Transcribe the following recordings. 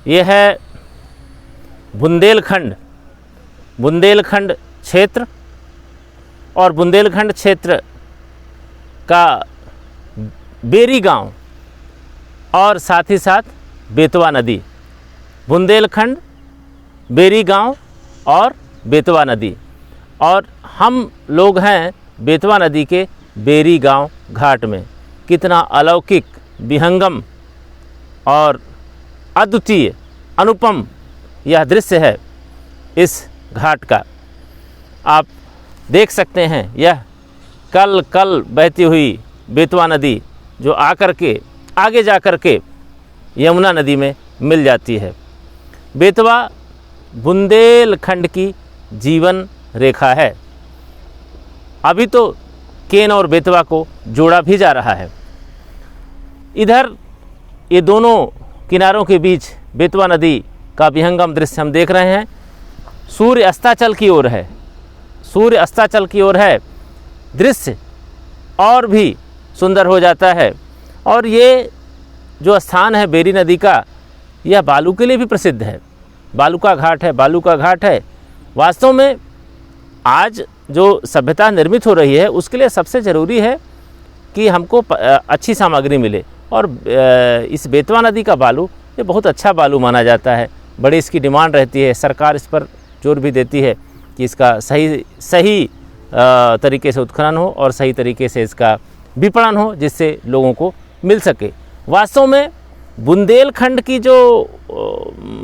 ये है बुंदेलखंड क्षेत्र, और बुंदेलखंड क्षेत्र का बेरी गांव और साथ ही साथ बेतवा नदी। बुंदेलखंड, बेरी गांव और बेतवा नदी, और हम लोग हैं बेतवा नदी के बेरी गांव घाट में। कितना अलौकिक, विहंगम और अद्वितीय, अनुपम यह दृश्य है इस घाट का। आप देख सकते हैं, यह कल कल बहती हुई बेतवा नदी जो आगे जा कर के यमुना नदी में मिल जाती है। बेतवा बुंदेलखंड की जीवन रेखा है। अभी तो केन और बेतवा को जोड़ा भी जा रहा है। इधर ये दोनों किनारों के बीच बेतवा नदी का विहंगम दृश्य हम देख रहे हैं। सूर्य अस्ताचल की ओर है, सूर्य अस्ताचल की ओर है। दृश्य और भी सुंदर हो जाता है। और ये जो स्थान है बेरी नदी का, यह बालू के लिए भी प्रसिद्ध है। बालू का घाट है। वास्तव में आज जो सभ्यता निर्मित हो रही है उसके लिए सबसे ज़रूरी है कि हमको अच्छी सामग्री मिले, और इस बेतवा नदी का बालू ये बहुत अच्छा बालू माना जाता है। बड़ी इसकी डिमांड रहती है। सरकार इस पर जोर भी देती है कि इसका सही तरीके से उत्खनन हो और सही तरीके से इसका विपणन हो, जिससे लोगों को मिल सके। वास्तव में बुंदेलखंड की जो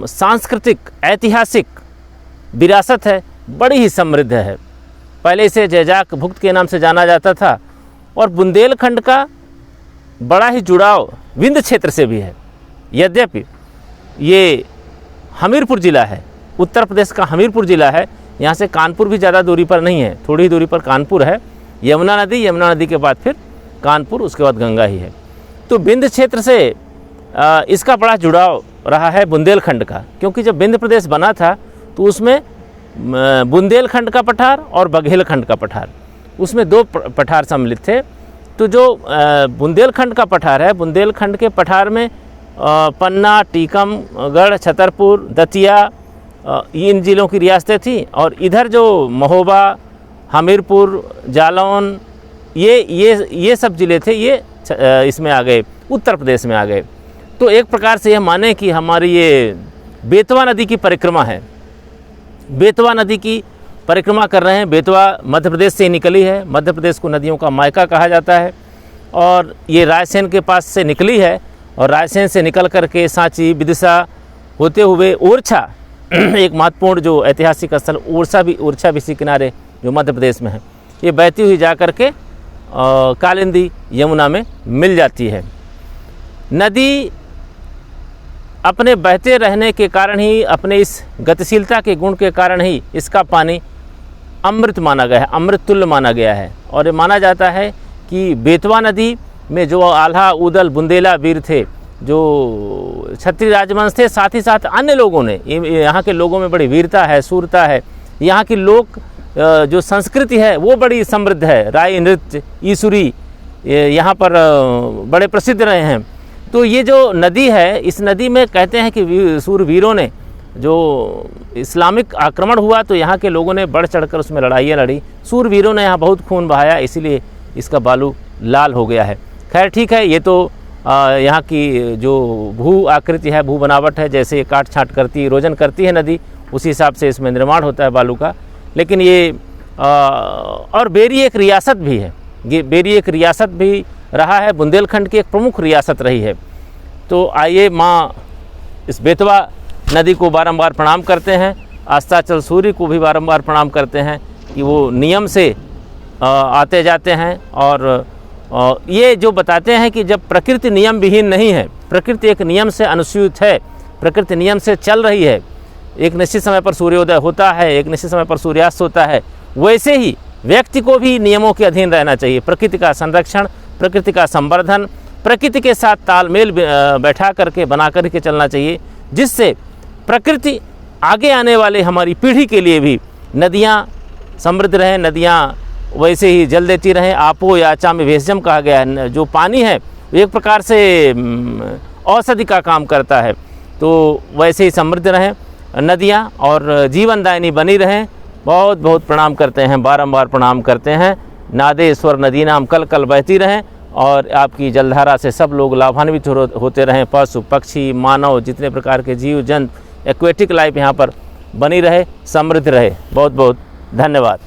सांस्कृतिक ऐतिहासिक विरासत है बड़ी ही समृद्ध है। पहले इसे जैजाक भुक्त के नाम से जाना जाता था, और बुंदेलखंड का बड़ा ही जुड़ाव विंध्य क्षेत्र से भी है। यद्यपि ये हमीरपुर ज़िला है, उत्तर प्रदेश का हमीरपुर ज़िला है। यहाँ से कानपुर भी ज़्यादा दूरी पर नहीं है, थोड़ी ही दूरी पर कानपुर है। यमुना नदी के बाद फिर कानपुर, उसके बाद गंगा ही है। तो विंध्य क्षेत्र से इसका बड़ा जुड़ाव रहा है बुंदेलखंड का, क्योंकि जब विंध्य प्रदेश बना था तो उसमें बुंदेलखंड का पठार और बघेलखंड का पठार, उसमें दो पठार सम्मिलित थे। तो जो बुंदेलखंड का पठार है, बुंदेलखंड के पठार में पन्ना, टीकमगढ़, छतरपुर, दतिया, इन ज़िलों की रियासतें थी। और इधर जो महोबा, हमीरपुर, जालौन, ये सब ज़िले थे, ये इसमें आ गए, उत्तर प्रदेश में आ गए। तो एक प्रकार से यह माने कि हमारी ये बेतवा नदी की परिक्रमा है। बेतवा नदी की परिक्रमा कर रहे हैं। बेतवा मध्य प्रदेश से निकली है। मध्य प्रदेश को नदियों का मायका कहा जाता है, और ये रायसेन के पास से निकली है, और रायसेन से निकल करके सांची, विदिशा होते हुए ओरछा, एक महत्वपूर्ण जो ऐतिहासिक स्थल ओरछा भी इसी किनारे जो मध्य प्रदेश में है, ये बहती हुई जा कर के कालिंदी यमुना में मिल जाती है। नदी अपने बहते रहने के कारण ही, अपने इस गतिशीलता के गुण के कारण ही इसका पानी अमृत माना गया है, अमृत तुल्य माना गया है। और ये माना जाता है कि बेतवा नदी में जो आल्हा, उदल, बुंदेला वीर थे, जो क्षत्रिय राजवंश थे, साथ ही साथ अन्य लोगों ने, यहाँ के लोगों में बड़ी वीरता है, शूरता है। यहाँ की लोक जो संस्कृति है वो बड़ी समृद्ध है। राई नृत्य, ईसुरी यहाँ पर बड़े प्रसिद्ध रहे हैं। तो ये जो नदी है, इस नदी में कहते हैं कि सूरवीरों ने, जो इस्लामिक आक्रमण हुआ तो यहाँ के लोगों ने बढ़ चढ़कर उसमें लड़ाइयाँ लड़ी। सूरवीरों ने यहाँ बहुत खून बहाया, इसीलिए इसका बालू लाल हो गया है। खैर ठीक है, ये तो यहाँ की जो भू आकृति है, भू बनावट है, जैसे काट छाँट करती, इरोजन करती है नदी, उसी हिसाब से इसमें निर्माण होता है बालू का। लेकिन ये और बेरी एक रियासत भी है, ये बेरी एक रियासत भी रहा है, बुंदेलखंड की एक प्रमुख रियासत रही है। तो आइए माँ इस बेतवा नदी को बारंबार प्रणाम करते हैं, अस्ताचल सूर्य को भी बारंबार प्रणाम करते हैं कि वो नियम से आते जाते हैं। और ये जो बताते हैं कि जब प्रकृति नियम विहीन नहीं है, प्रकृति एक नियम से अनुसूचित है, प्रकृति नियम से चल रही है, एक निश्चित समय पर सूर्योदय होता है, एक निश्चित समय पर सूर्यास्त होता है, वैसे ही व्यक्ति को भी नियमों के अधीन रहना चाहिए। प्रकृति का संरक्षण, प्रकृति का संवर्धन, प्रकृति के साथ तालमेल बैठा करके, बना करके चलना चाहिए, जिससे प्रकृति आगे आने वाले हमारी पीढ़ी के लिए भी नदियाँ समृद्ध रहें, नदियाँ वैसे ही जल देती रहें। आपो याचा में भेषजम कहा गया है। जो पानी है एक प्रकार से औषधि का काम करता है। तो वैसे ही समृद्ध रहें नदियाँ और जीवनदायिनी बनी रहें। बहुत बहुत प्रणाम करते हैं, बारंबार प्रणाम करते हैं। नादेश्वर नदी नाम कल कल बहती रहें और आपकी जलधारा से सब लोग लाभान्वित होते रहें। पशु पक्षी मानव जितने प्रकार के जीव जंतु एक्वेटिक लाइफ यहाँ पर बनी रहे, समृद्ध रहे। बहुत बहुत धन्यवाद।